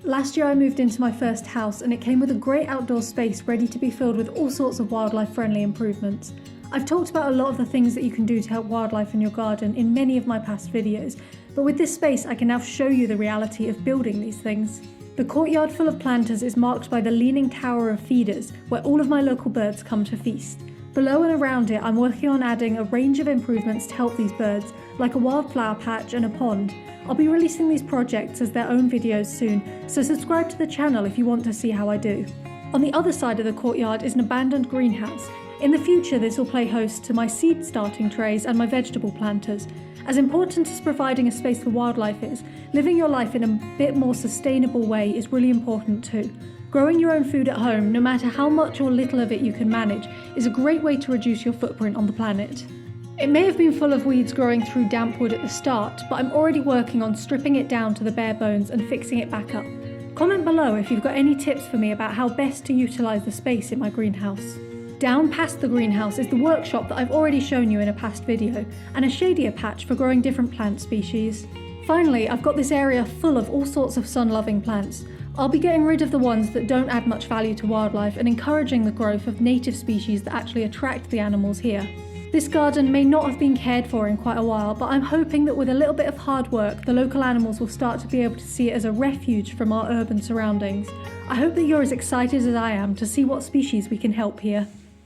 Last year I moved into my first house and it came with a great outdoor space ready to be filled with all sorts of wildlife-friendly improvements. I've talked about a lot of the things that you can do to help wildlife in your garden in many of my past videos, but with this space I can now show you the reality of building these things. The courtyard full of planters is marked by the Leaning Tower of feeders, where all of my local birds come to feast. Below and around it I'm working on adding a range of improvements to help these birds, like a wildflower patch and a pond. I'll be releasing these projects as their own videos soon, so subscribe to the channel if you want to see how I do. On the other side of the courtyard is an abandoned greenhouse. In the future this will play host to my seed starting trays and my vegetable planters. As important as providing a space for wildlife is, living your life in a bit more sustainable way is really important too. Growing your own food at home, no matter how much or little of it you can manage, is a great way to reduce your footprint on the planet. It may have been full of weeds growing through damp wood at the start, but I'm already working on stripping it down to the bare bones and fixing it back up. Comment below if you've got any tips for me about how best to utilise the space in my greenhouse. Down past the greenhouse is the workshop that I've already shown you in a past video, and a shadier patch for growing different plant species. Finally, I've got this area full of all sorts of sun-loving plants. I'll be getting rid of the ones that don't add much value to wildlife and encouraging the growth of native species that actually attract the animals here. This garden may not have been cared for in quite a while, but I'm hoping that with a little bit of hard work, the local animals will start to be able to see it as a refuge from our urban surroundings. I hope that you're as excited as I am to see what species we can help here.